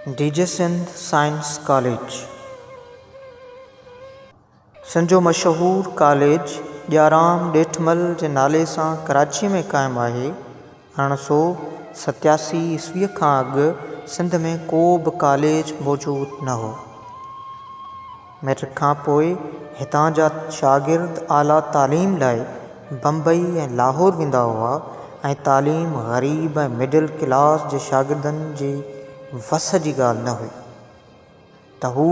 DJ Sindh science college Sindh जो मशहूरु college ॼाराम ॾेठमल जे नाले सां कराची में क़ाइमु आहे। 1987 ईस्वीअ खां अॻु सिंध में को बि कॉलेज मौजूदु न हो। मैट्रिक खां पोइ हितां जा शागिर्द आला तालीम लाइ बम्बई ऐं लाहौर वेंदा हुआ ऐं तालीम ग़रीब ऐं मिडिल क्लास जे शागिर्दनि जी वस जी ॻाल्हि न हुई त हू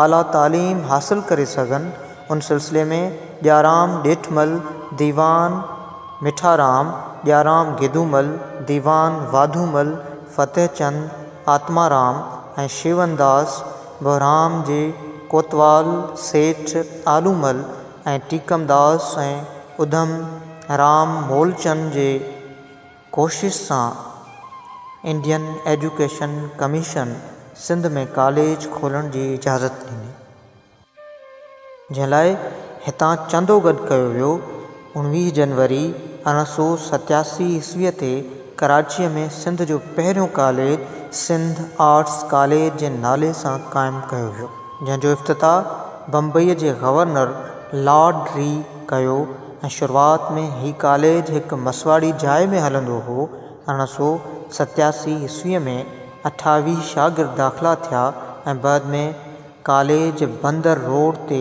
आला तालीम हासिल करे सघनि। उन सिलसिले में ॼाराम ॾेठमल, दीवान मिठाराम, ॼाराम गिदूमल, दीवान वाधूमल, फ़तेहचंद, आत्माराम ऐं शेवनदास बहराम जे कोतवाल, सेठ आलूमल ऐं टीकमदास ऐं उधम राम मोलचंद जे कोशिश सां इंडियन एजुकेशन कमीशन सिंध में कॉलेज खोलण जी इजाज़त ॾिनी, जंहिं लाइ हितां चंदो गॾु कयो वियो। 19 जनवरी 1987 ईस्वीअ ते कराचीअ में सिंध जो पहिरियों कॉलेज सिंध आर्ट्स कॉलेज जे नाले सां क़ाइमु कयो वियो, जंहिंजो इफ़्तिताह बम्बईअ जे गवर्नर लॉर्ड री कयो ऐं शुरूआति में हीउ कॉलेज हिकु मसवाड़ी जाइ में हलंदो हो। 1987 ईस्वीअ में 28 शागिर्द दाख़िला थिया ऐं बाद में कॉलेज बंदर रोड ते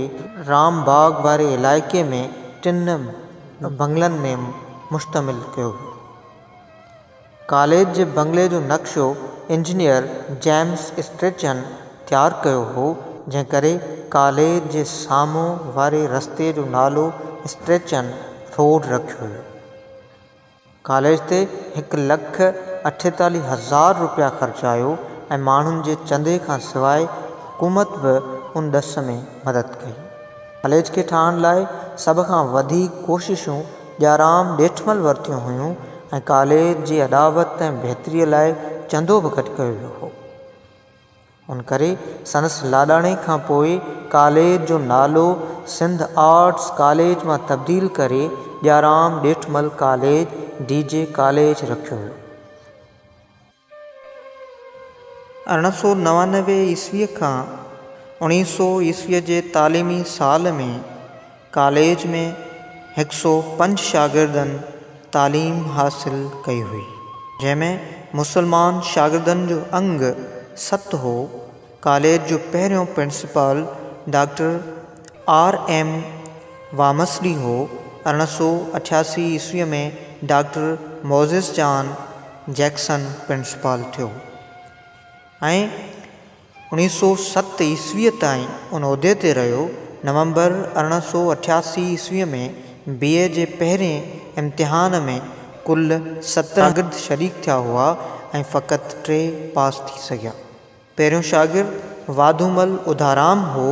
रामबाग वारे इलाइक़े में 3 बंगलनि में मुश्तमिल कयो वियो। कॉलेज जे बंगले जो नक्शो इंजीनियर जेम्स स्ट्रेचन तयारु कयो हो, जंहिं करे कॉलेज जे साम्हूं वारे रस्ते जो नालो स्ट्रेचन रोड रखियो वियो। कॉलेज ते 1,48,000 रुपया ख़र्चायो ऐं माण्हुनि जे चंदे खां सवाइ हुकूमत बि उन ॾस में मदद कई। कॉलेज खे ठाहिण लाइ सभ खां वधीक कोशिशूं ॼाराम ॾेठमल वरितियूं हुयूं ऐं कॉलेज जी अॾावत ऐं बहितरीअ लाइ चंदो बि गॾु कयो वियो हो। उन करे संदसि लाॾाणे खां पोइ कॉलेज जो नालो सिंध आर्ट्स कॉलेज मां तब्दील करे ॼाराम ॾेठमल कॉलेज डीजे कॉलेज रखियो वियो। 1999 ईस्वीअ खां 1900 ईस्वीअ जे तालीमी साल में कॉलेज में 105 शागिर्दनि तालीम हासिल कई हुई, जंहिंमें मुसलमान शागिर्दनि जो अंग 7 हो। कॉलेज जो पहिरियों प्रिंसिपल डॉक्टर R.M. वामसली हो। 1988 ईस्वीअ में डॉक्टर मोज़िस जान जैक्सन प्रिंसिपल थियो ऐं 1907 ईस्वीअ ताईं उन उहिदे ते रहियो। नवंबर 1988 ईस्वीअ में BA जे पहिरें इम्तिहान में कुल 17 शागिर्द शरीक थिया हुआ ऐं फ़क़ति 3 पास थी सघिया। पहिरियों शागिर्द वाधूमल उधाराम हो,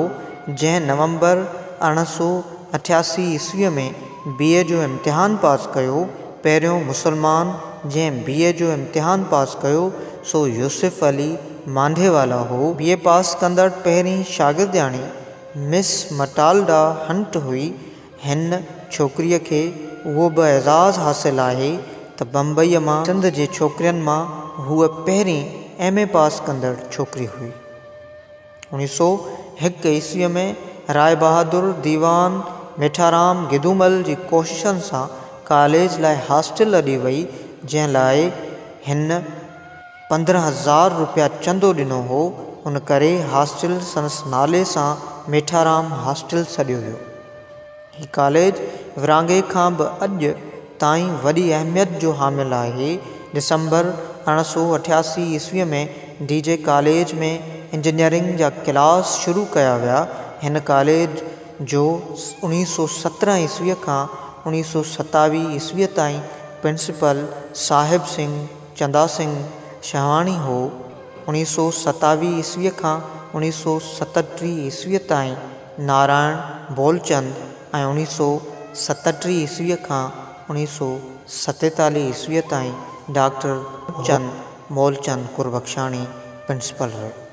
जंहिं नवंबर 1988 ईस्वीअ में BA जो इम्तिहान पास कयो। पहिरियों मुसलमान जंहिं BA जो इम्तिहान पास कयो सो यूसुफ अली मांधेवाला हो। BA पास कंदड़ पहिरीं शागिर्दियाणी मिस मटाल्डा हंट हुई। हिन छोकिरीअ खे उहो बि एज़ाज़ हासिल आहे त बम्बईअ मां सिंध जे छोकिरियुनि मां हूअ पहिरीं MA पास कंदड़ छोकिरी हुई। 1901 ईस्वीअ में राय बहादुर दीवान मिठाराम गिदूमल जी कोशिशनि सां कॉलेज लाइ हॉस्टल अॾी वई, जंहिं लाइ हिन 15,000 रुपया चंदो ॾिनो हो। उन करे हॉस्टल संदसि नाले सां मिठाराम हॉस्टल सॾियो वियो। हीउ कॉलेज विरांङे खां बि अॼु ताईं वॾी अहमियत जो हामिल आहे। दिसंबर 1988 ईस्वीअ में डीजे कॉलेज में इंजीनियरिंग जा क्लास शुरू कया विया। हिन कॉलेज जो 1917 ईस्वीअ खां 1927 ईस्वीअ ताईं प्रिंसिपल साहिब सिंह चंदा सिंह शहवाणी हो। 1927 ईस्वीअ खां 1937 ईस्वीअ ताईं नारायण बोलचंद ऐं 1937 ईस्वीअ खां 1947 ईस्वीअ ताईं डॉक्टर चंद मोलचंद कुरबख्शाणी प्रिंसिपल रहे।